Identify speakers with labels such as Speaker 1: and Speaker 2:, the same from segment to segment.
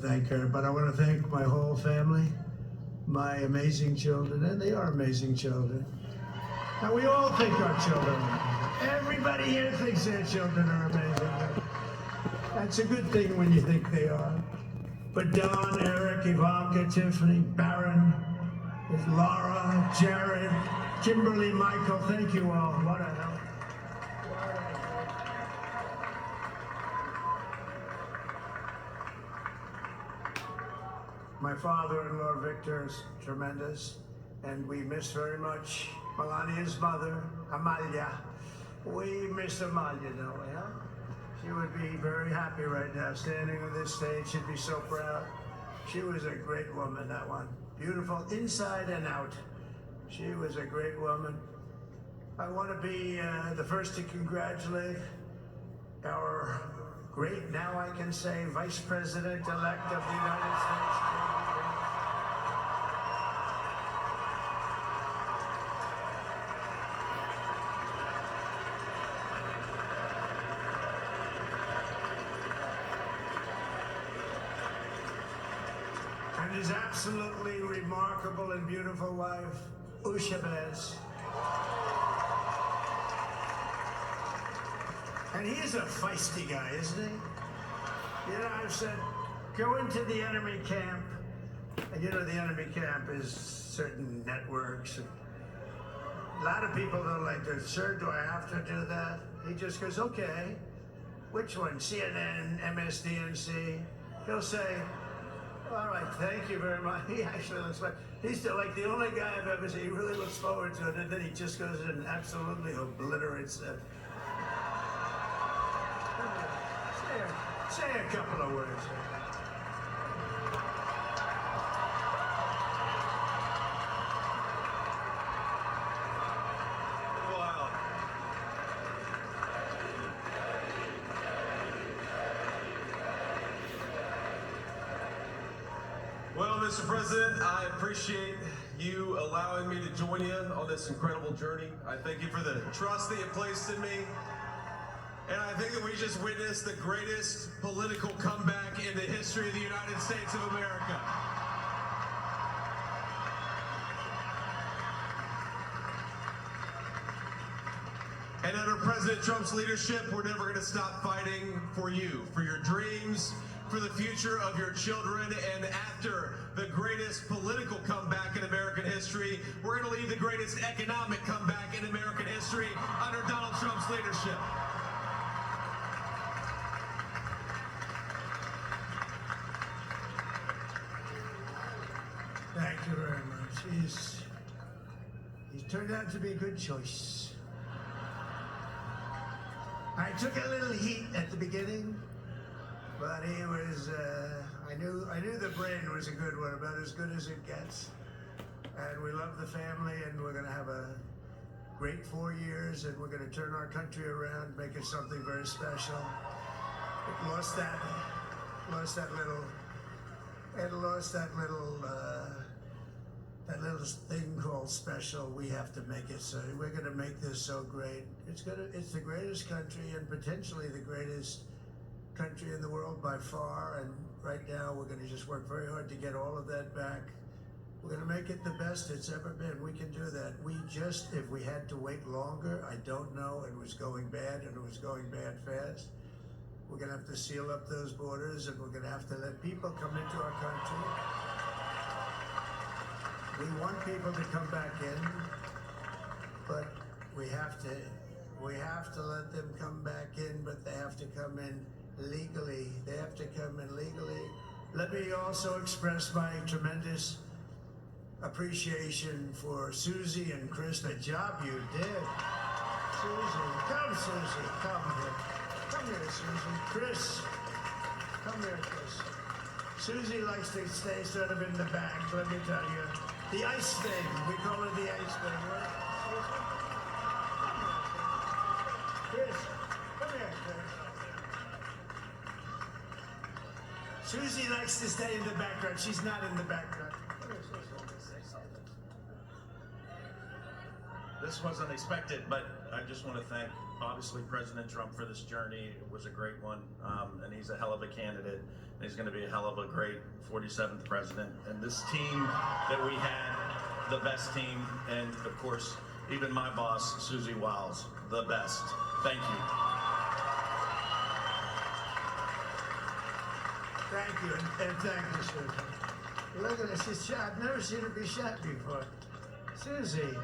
Speaker 1: Thank her, but I want to thank my whole family, my amazing children, and they are amazing children. And we all think our children are amazing. Everybody here thinks their children are amazing. That's a good thing when you think they are. But Don, Eric, Ivanka, Tiffany, Barron, Laura, Jared, Kimberly, Michael, thank you all. What a help. My father-in-law, Victor, is tremendous, and we miss very much Melania's mother, Amalia. We miss Amalia, don't we, huh? She would be very happy right now, standing on this stage. She'd be so proud. She was a great woman, that one. Beautiful inside and out. She was a great woman. I want to be the first to congratulate our great, now I can say, Vice President-elect of the United States. And his absolutely remarkable and beautiful wife, Ushabez. And he's a feisty guy, isn't he? You know, I've said, go into the enemy camp. And you know, the enemy camp is certain networks. And a lot of people don't like this. Sir, do I have to do that? He just goes, okay. Which one? CNN, MSDNC? He'll say, all right, thank you very much. He actually looks like, he's still like the only guy I've ever seen. He really looks forward to it, and then he just goes and absolutely obliterates it. Say a couple of words.
Speaker 2: Wow. Well, Mr. President, I appreciate you allowing me to join you on this incredible journey. I thank you for the trust that you placed in me. And I think that we just witnessed the greatest political comeback in the history of the United States of America. And under President Trump's leadership, we're never going to stop fighting for you, for your dreams, for the future of your children. And after the greatest political comeback in American history, we're going to lead the greatest economic comeback in American history under Donald Trump's leadership.
Speaker 1: Thank you very much. He's turned out to be a good choice. I took a little heat at the beginning, but he was, I knew the brain was a good one, about as good as it gets. And we love the family, and we're gonna have a great 4 years, and we're gonna turn our country around, make it something very special. It lost that little thing called special. We have to make it so. We're going to make this so great. It's the greatest country, and potentially the greatest country in the world by far. And right now, we're going to just work very hard to get all of that back. We're going to make it the best it's ever been. We can do that. If we had to wait longer, I don't know. It was going bad, and it was going bad fast. We're going to have to seal up those borders, and we're going to have to let people come into our country. We want people to come back in, but we have to let them come back in, but they have to come in legally. They have to come in legally. Let me also express my tremendous appreciation for Susie and Chris, the job you did. Susie, come here. Come here, Susie. Chris, come here, Chris. Susie likes to stay sort of in the back, let me tell you. The ice thing, we call it the ice thing, right? Chris, come here, Chris. Susie likes to stay in the background. She's not in the background. Come here, Susie.
Speaker 3: This wasn't expected, but I just want to thank obviously President Trump for this journey. It was a great one, and he's a hell of a candidate. And he's going to be a hell of a great 47th president. And this team that we had, the best team, and of course, even my boss, Susie Wiles, the best. Thank you.
Speaker 1: Thank you, and thank you, Susie. Look at this, she's shot. I've never seen her be shot before. Susie,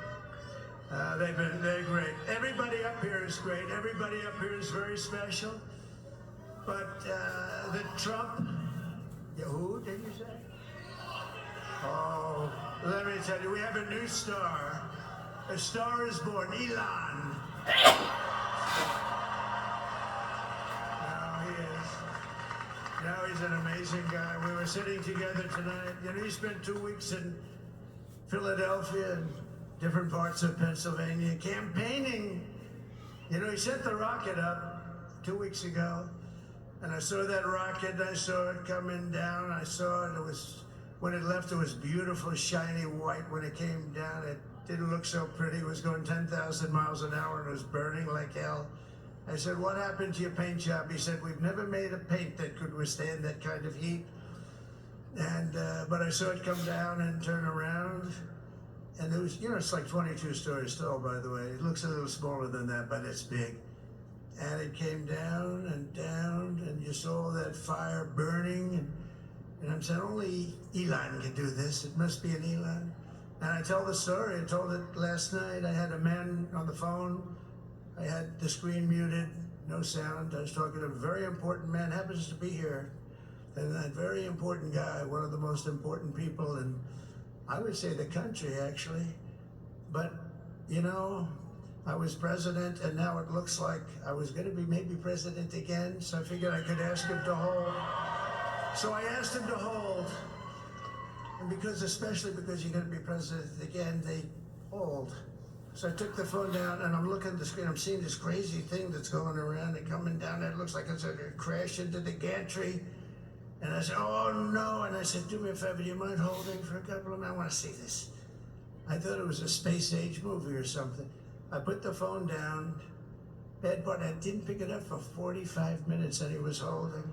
Speaker 1: they're great. Everybody up here is great. Everybody up here is very special. But the Trump, who did you say? Oh, let me tell you, we have a new star. A star is born, Elon. Now he is. Now he's an amazing guy. We were sitting together tonight. You know, he spent 2 weeks in Philadelphia and different parts of Pennsylvania campaigning. You know, he sent the rocket up 2 weeks ago, and I saw that rocket. I saw it coming down. I saw it. It was, when it left, it was beautiful, shiny white. When it came down, it didn't look so pretty. It was going 10,000 miles an hour, and it was burning like hell. I said, what happened to your paint job? He said, we've never made a paint that could withstand that kind of heat. And, but I saw it come down and turn around. And it was, you know, it's like 22 stories tall, by the way. It looks a little smaller than that, but it's big. And it came down, and you saw that fire burning. And I'm saying, only Elon can do this. It must be an Elon. And I tell the story. I told it last night. I had a man on the phone. I had the screen muted, no sound. I was talking to a very important man, happens to be here. And that very important guy, one of the most important people in, I would say, the country, actually. But, you know, I was president, and now it looks like I was going to be maybe president again, so I figured I could ask him to hold. So I asked him to hold, and especially because you're going to be president again, they hold. So I took the phone down, and I'm looking at the screen. I'm seeing this crazy thing that's going around and coming down. It looks like it's going to crash into the gantry. And I said, oh, no. And I said, do me a favor, do you mind holding for a couple of minutes? I want to see this. I thought it was a space-age movie or something. I put the phone down. Bad part, I didn't pick it up for 45 minutes, and he was holding.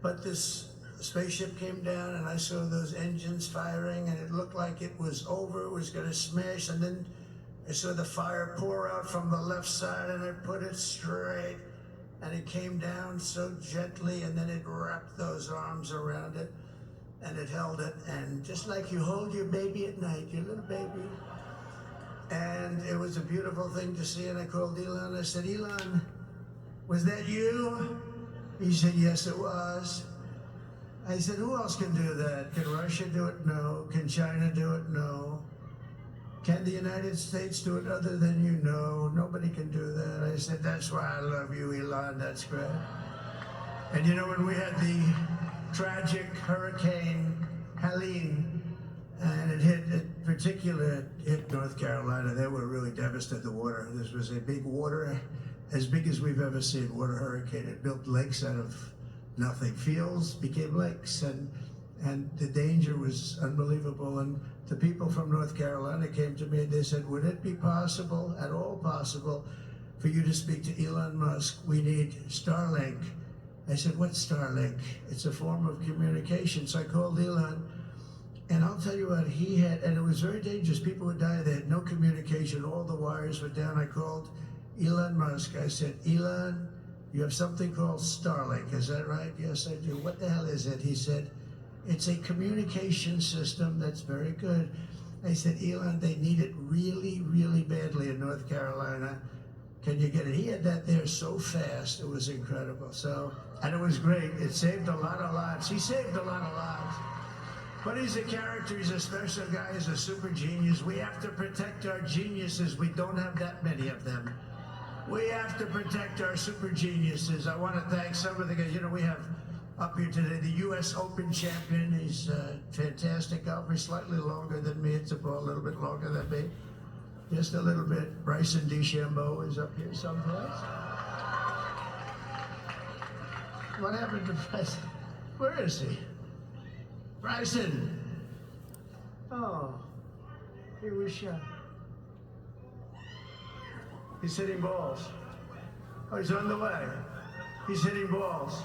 Speaker 1: But this spaceship came down, and I saw those engines firing, and it looked like it was over. It was going to smash, and then I saw the fire pour out from the left side, and I put it straight, and it came down so gently, and then it wrapped those arms around it, and it held it, and just like you hold your baby at night, your little baby. And it was a beautiful thing to see, and I called Elon. I said, Elon, was that you? He said, yes, it was. I said, who else can do that? Can Russia do it? No. Can China do it? No. Can the United States do it other than you? No, nobody can do that. I said, that's why I love you, Elon, that's great. And you know, when we had the tragic Hurricane Helene, and it hit North Carolina, they were really devastated, the water. This was a big water, as big as we've ever seen, water hurricane. It built lakes out of nothing. Fields became lakes, and the danger was unbelievable. And the people from North Carolina came to me and they said, would it be possible, at all possible, for you to speak to Elon Musk? We need Starlink. I said, what's Starlink? It's a form of communication. So I called Elon, and I'll tell you what, he had, and it was very dangerous. People would die. They had no communication. All the wires were down. I called Elon Musk. I said, Elon, you have something called Starlink. Is that right? Yes, I do. What the hell is it? He said, it's a communication system that's very good. I said, Elon, they need it really, really badly in North Carolina. Can you get it? He had that there so fast. It was incredible. So, and it was great. It saved a lot of lives. He saved a lot of lives. But he's a character. He's a special guy. He's a super genius. We have to protect our geniuses. We don't have that many of them. We have to protect our super geniuses. I want to thank some of the guys. You know, we have up here today the U.S. Open champion. He's fantastic golfer, slightly longer than me. It's a little bit longer than me. Just a little bit. Bryson DeChambeau is up here someplace. What happened to Bryson? Where is he? Bryson! Oh, he was shot. He's hitting balls. Oh, he's on the way. He's hitting balls.